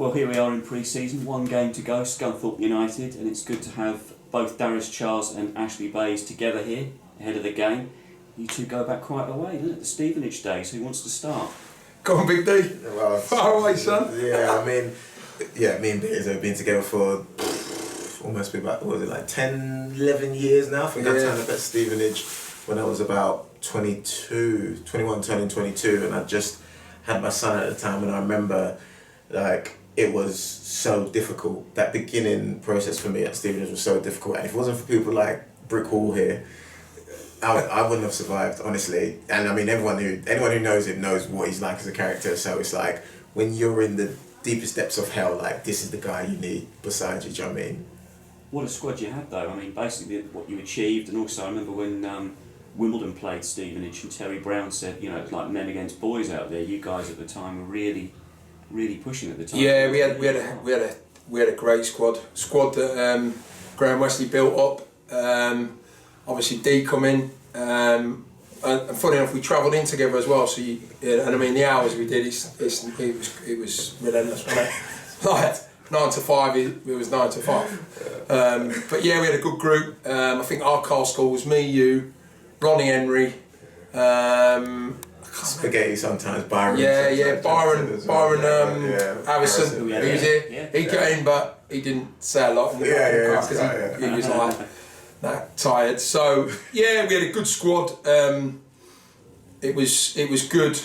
Well, here we are in pre-season, one game to go, Scunthorpe United, and it's good to have both Darius Charles and Ashley Bayes together here ahead of the game. You two go back quite a way, isn't it? The Stevenage days. Who wants to start? Go on, Big D. Well, far away, son. Yeah, me and Biz have been together for almost about, what was it, like 10, 11 years now. I think I turned up at Stevenage when I was about 21, turning 22, and I just had my son at the time, and I remember, like, it was so difficult. That beginning process for me at Stevenage was so difficult, and if it wasn't for people like Brick Hall here, I wouldn't have survived, honestly. And I mean, anyone who knows him knows what he's like as a character. So it's like, when you're in the deepest depths of hell, like, this is the guy you need beside you. Do you know what I mean? What a squad you had, though. I mean, basically what you achieved, and also I remember when Wimbledon played Stevenage, and Terry Brown said, you know, it's like men against boys out there. You guys at the time were really pushing at the time. Yeah, we had a great squad that Graham Wesley built up. Obviously D come in, and funny enough, we travelled in together as well. So and I mean, the hours we did, it was relentless, wasn't it? Like 9 to 5, it was 9 to 5. But yeah, we had a good group. I think our car score was me, you, Ronnie Henry. Spaghetti sometimes, Byron. Byron Harrison, who was here. He came, but he didn't say a lot in the car because he was like that tired. So yeah, we had a good squad. It was good.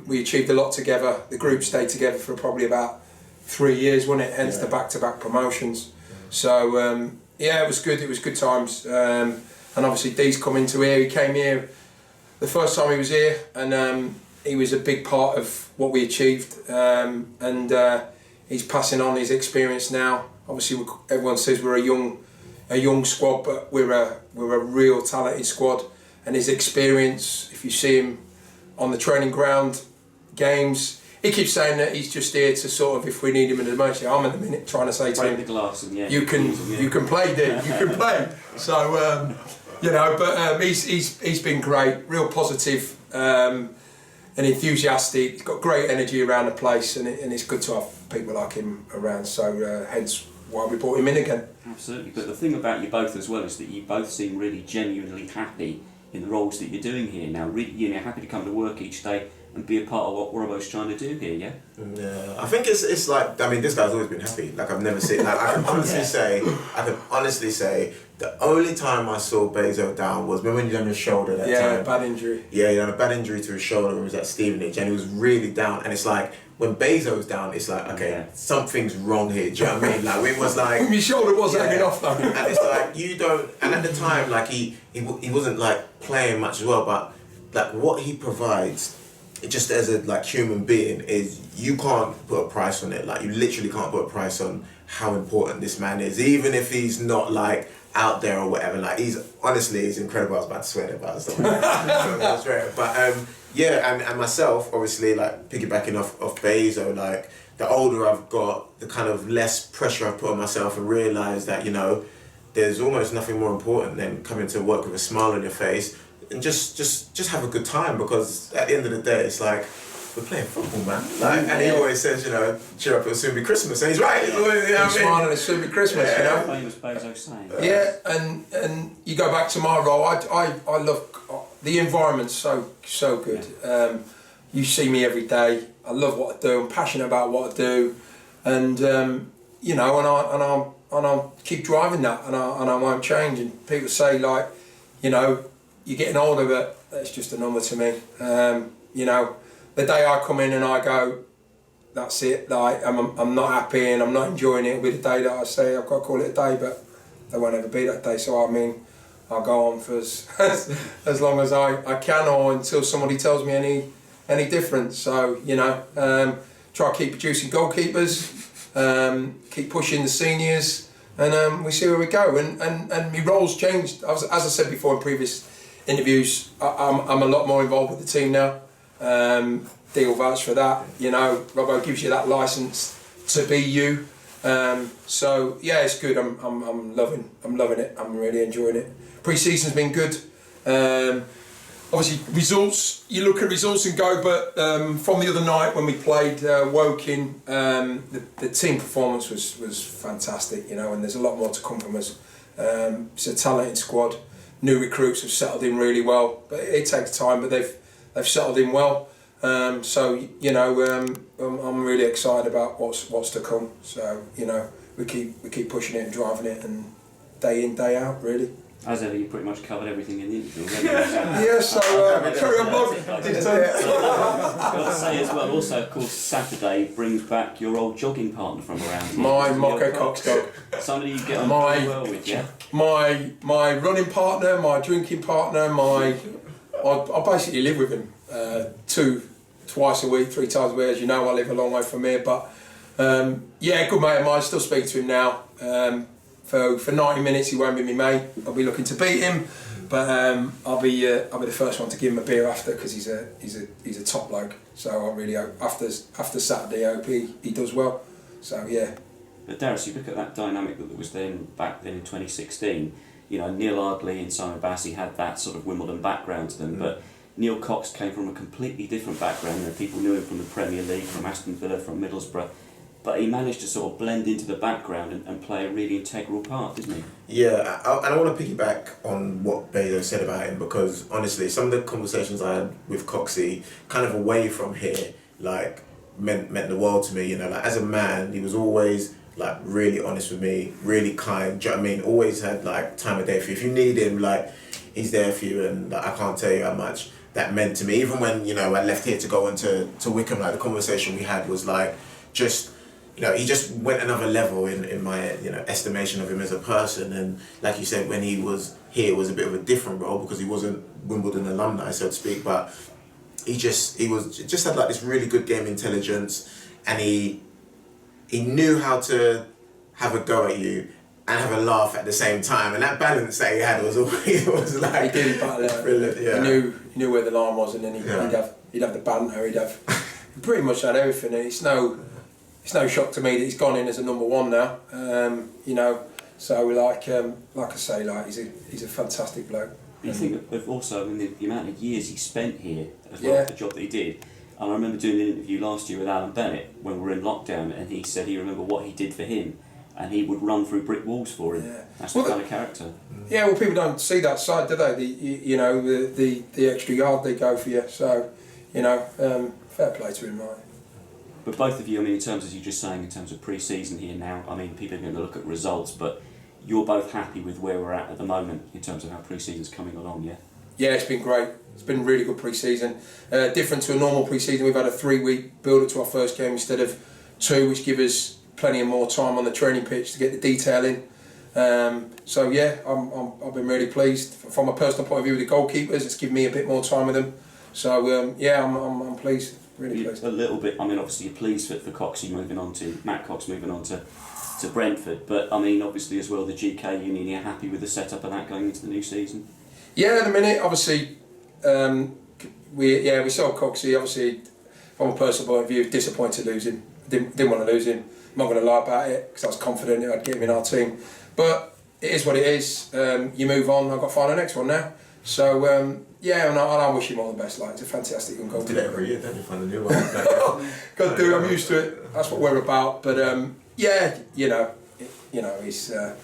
We achieved a lot together. The group stayed together for probably about 3 years, wasn't it? Hence the back-to-back promotions. So yeah, it was good. It was good times. And obviously Dee's come into here. He came here the first time he was here, and he was a big part of what we achieved. And he's passing on his experience now. Obviously, everyone says we're a young squad, but we're a real talented squad. And his experience, if you see him on the training ground, games, he keeps saying that he's just here to sort of, if we need him in the emergency. I'm at the minute trying to say to him, the glass and, you can play, Dave, you can play. So you know, but he's been great, real positive, and enthusiastic. He's got great energy around the place, and it's good to have people like him around. So hence why we brought him in again. Absolutely. But the thing about you both as well is that you both seem really genuinely happy in the roles that you're doing here now. Really, you know, happy to come to work each day and be a part of what we're both trying to do here. Yeah. Yeah, I think it's like, I mean, this guy's always been happy. Like, I've never seen, like, I can honestly say the only time I saw Bezo down was when you done your shoulder that time. Yeah, bad injury. Yeah, he had a bad injury to his shoulder when he was at Stevenage, and he was really down. And it's like, when Bezo's down, it's like, okay, something's wrong here. Do you know what I mean? Like, it was like, my shoulder was hanging off though. And it's like, you don't. And at the time, like, he wasn't like playing much as well, but like what he provides, just as a like human being, is you can't put a price on it. Like, you literally can't put a price on how important this man is, even if he's not like out there or whatever. Like, he's incredible. I was about to swear there, but I was not swear. But yeah, and myself, obviously, like, piggybacking off Bezo, like, the older I've got, the kind of less pressure I put on myself, and realise that, you know, there's almost nothing more important than coming to work with a smile on your face and just have a good time, because at the end of the day, it's like, we're playing football, man. Like, and he always says, you know, cheer up, it'll soon be Christmas. And he's right. You know what I mean? Smiling, it'll soon be Christmas. Yeah. You know. Famous Bezo saying. Yeah, and you go back to my role. I love the environment's so good. Yeah. You see me every day. I love what I do. I'm passionate about what I do, and you know, and I'll keep driving that, and I won't change. And people say, like, you know, you're getting older, but that's just a number to me. You know, the day I come in and I go, that's it. Like, I'm not happy and I'm not enjoying it. It'll be the day that I say I've got to call it a day, but there won't ever be that day. So I mean, I'll go on for as long as I can, or until somebody tells me any different. So, you know, try to keep producing goalkeepers, keep pushing the seniors, and we see where we go. And my role's changed. As I said before in previous interviews, I'm a lot more involved with the team now. Deal vouch for that. You know, Robbo gives you that license to be you. So yeah, it's good. I'm loving it. I'm really enjoying it. Pre-season's been good. obviously results. You look at results and go, but from the other night when we played Woking, the team performance was fantastic. You know, and there's a lot more to come from us. It's a talented squad. New recruits have settled in really well, but it takes time. But they've settled in well. So you know, I'm really excited about what's to come. So you know, we keep pushing it and driving it, and day in, day out, really. As ever, you pretty much covered everything in the interview already. Yeah, so carry on, Bob. I've got to say as well, also, of course, Saturday brings back your old jogging partner from around here. My Neil Cox dog. Somebody you get on pretty well with, yeah? My running partner, my drinking partner, I basically live with him twice a week, 3 times a week. As you know, I live a long way from here, but yeah, good mate of mine. Still speak to him now. For 90 minutes, he won't be my mate. I'll be looking to beat him, but I'll be the first one to give him a beer after, because he's a top bloke. So I really hope after Saturday, I hope he does well. So yeah. But Darius, you look at that dynamic that was back then in 2016. You know, Neil Ardley and Simon Bassey had that sort of Wimbledon background to them, but Neil Cox came from a completely different background. You know, people knew him from the Premier League, from Aston Villa, from Middlesbrough. But he managed to sort of blend into the background and play a really integral part, didn't he? Yeah, and I want to piggyback on what Bezo said about him, because honestly, some of the conversations I had with Coxie, kind of away from here, like meant the world to me. You know, like as a man, he was always like really honest with me, really kind. Do you know what I mean? Always had like time of day for you. If you need him, like he's there for you, and like, I can't tell you how much that meant to me. Even when, you know, I left here to go into Wickham, like the conversation we had was like just. You know, he just went another level in my, you know, estimation of him as a person. And like you said, when he was here, it was a bit of a different role because he wasn't Wimbledon alumni, so to speak. But he just had like this really good game intelligence, and he knew how to have a go at you and have a laugh at the same time. And that balance that he had was always like he did, but brilliant. Yeah. He knew where the line was, and then he'd have the banter. He'd have pretty much had everything. And it's no shock to me that he's gone in as a number one now. You know, so like I say, like he's a fantastic bloke. You think of also, I mean, the amount of years he spent here as well, the job that he did. And I remember doing an interview last year with Alan Bennett when we were in lockdown, and he said he remembered what he did for him, and he would run through brick walls for him. Yeah. That's the kind of character. Yeah, well, people don't see that side, do they? You know, the extra yard they go for you. So, you know, fair play to him, right? But both of you, I mean, in terms, as you're just saying, in terms of pre-season here now, I mean, people are going to look at results, but you're both happy with where we're at the moment in terms of how pre-season's coming along, yeah? Yeah, it's been great. It's been really good pre-season. Different to a normal pre-season, we've had a 3-week build-up to our first game instead of 2, which give us plenty of more time on the training pitch to get the detail in. So yeah, I've been really pleased. From a personal point of view with the goalkeepers, it's given me a bit more time with them. So yeah, I'm pleased. Really pleased. A little bit. I mean, obviously you're pleased for Coxie moving on to Matt Cox moving on to Brentford, but I mean, obviously as well the GK Union. You're happy with the setup of that going into the new season? Yeah, at the minute, obviously, we sold Coxie. Obviously, from a personal point of view, disappointed losing. Didn't want to lose him. I'm not going to lie about it because I was confident I'd get him in our team. But it is what it is. You move on. I've got to find the next one now. So yeah, and I wish him all the best. Like, it's a fantastic young goalkeeper. Do that every year, don't you? Find a new one. Got to do. I'm used to it. That's what we're about. But yeah, you know, he's. I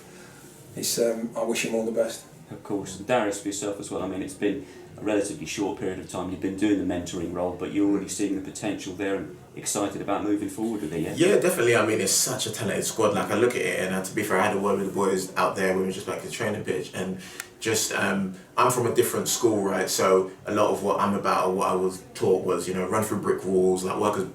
wish him all the best. Of course, and Darius, for yourself as well. I mean, it's been a relatively short period of time you've been doing the mentoring role, but you're already seeing the potential there and excited about moving forward with it, yeah? Yeah, definitely. I mean, it's such a talented squad. Like, I look at it, and to be fair, I had a word with the boys out there when we were just like the training pitch, and just I'm from a different school, right? So a lot of what I'm about or what I was taught was, you know, run through brick walls, like work as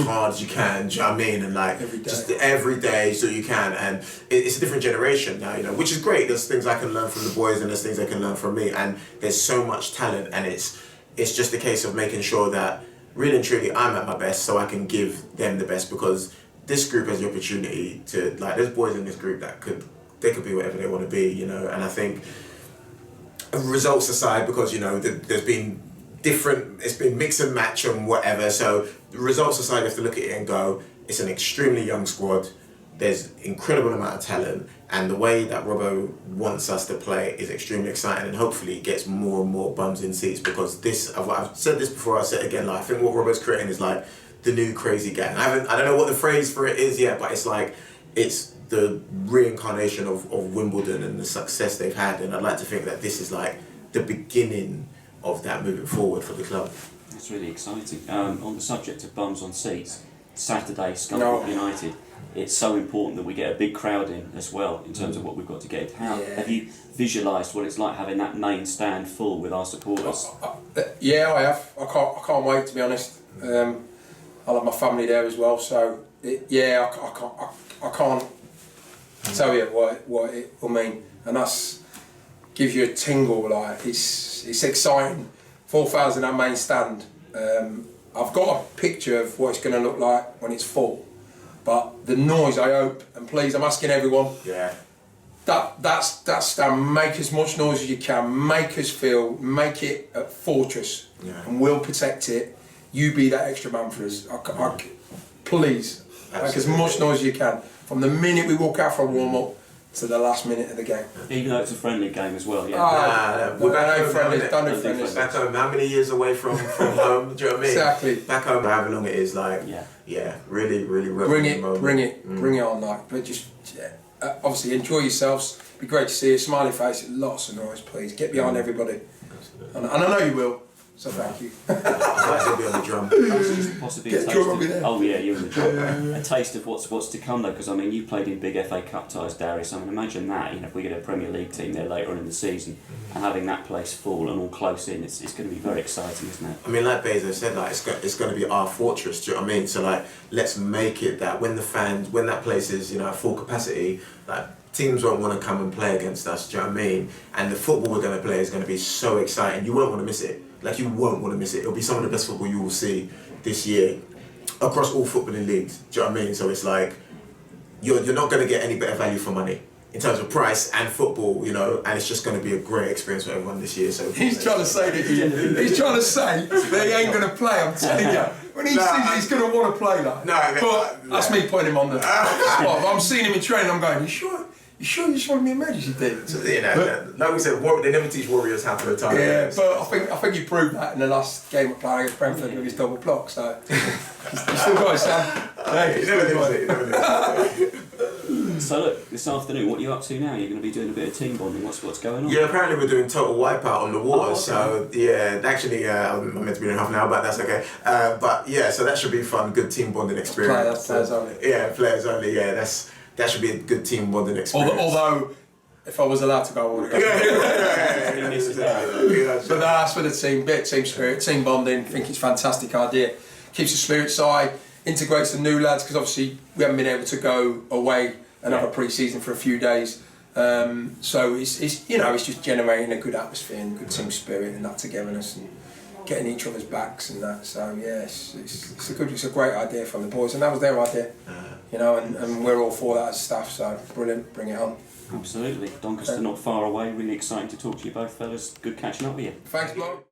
hard as you can, do you know what I mean? And like just every day so you can, and it's a different generation now, you know, which is great. There's things I can learn from the boys and there's things they can learn from me, and there's so much talent, and it's just a case of making sure that really and truly I'm at my best so I can give them the best, because this group has the opportunity to, like, there's boys in this group that could be whatever they want to be, you know. And I think results aside, because, you know, there's been it's been mix and match and whatever, so results aside, you have to look at it and go, it's an extremely young squad, there's incredible amount of talent, and the way that Robbo wants us to play is extremely exciting, and hopefully it gets more and more bums in seats, because this, I've said this before, I'll say it again, like, I think what Robbo's creating is like the new crazy gang. I don't know what the phrase for it is yet, but it's like, it's the reincarnation of Wimbledon and the success they've had, and I'd like to think that this is like the beginning of that moving forward for the club. That's really exciting. On the subject of bums on seats, Saturday, Scunthorpe United, it's so important that we get a big crowd in as well in terms of what we've got to get. Have you visualised what it's like having that main stand full with our supporters? Yeah, I have. I can't wait, to be honest. I'll have my family there as well, so I can't tell you what it will mean, and that's gives you a tingle. Like it's exciting. 4,000 at main stand. I've got a picture of what it's going to look like when it's full, but the noise, I hope, and please, I'm asking everyone. Yeah. That's stand. Make as much noise as you can. Make us feel. Make it a fortress, and we'll protect it. You be that extra man for us. Please. Absolutely. Make as much noise as you can. From the minute we walk out for a warm-up to the last minute of the game. Even though it's a friendly game as well, yeah. We're back home, friendly. back home, how many years away from home, do you know what I mean? Exactly. Back home, however long it is, like, really bring it on, like, but just, obviously enjoy yourselves, be great to see you, smiley face, lots of noise, please, get behind everybody. And I know you will. So thank you. I'll be on the drum. Possibly a taste of, oh yeah, you're in the drum. A taste of what's to come though, because I mean you played in big FA Cup ties, Darius. I mean imagine that, you know, if we get a Premier League team there later on in the season and having that place full and all close in, it's going to be very exciting, isn't it? I mean, like Bezo said, like it's going to be our fortress. Do you know what I mean? So like, let's make it that when that place is, you know, at full capacity, like, teams won't want to come and play against us. Do you know what I mean? And the football we're going to play is going to be so exciting. You won't want to miss it. Like, you won't want to miss it. It'll be some of the best football you will see this year across all footballing leagues. Do you know what I mean? So it's like, you're not going to get any better value for money in terms of price and football, you know, and it's just going to be a great experience for everyone this year. So he's trying to say that he's trying to say that he ain't going to play, I'm telling you. When he sees it, he's going to want to play that. But that's me putting him on the spot. I'm seeing him in training, I'm going, you sure you just want to be a manager, David? So, you know, like we said, they never teach Warriors how to retire. Yeah, but I think he proved that in the last game of playing against Brentford with his double block. So you still got it, Sam. Hey, you never lose it. So look, this afternoon, what are you up to now? You're going to be doing a bit of team bonding. What's going on? Yeah, apparently we're doing total wipeout on the water. Oh, okay. So yeah, actually, I'm meant to be in half an hour, but that's okay. But yeah, so that should be fun. Good team bonding experience. Players only. Yeah, players only. Yeah, that should be a good team bonding experience. Although, if I was allowed to go, I would go. But that's for the team, bit team spirit, team bonding. I think it's a fantastic idea. Keeps the spirits high, integrates the new lads, because obviously we haven't been able to go away and have a pre-season for a few days. So it's you know, it's just generating a good atmosphere and good team spirit and that togetherness and getting each other's backs and that. So yeah, it's a great idea from the boys, and that was their idea. You know, and we're all for that as staff, so brilliant, bring it on. Absolutely. Doncaster not far away, really exciting to talk to you both fellas. Good catching up with you. Thanks, Mark.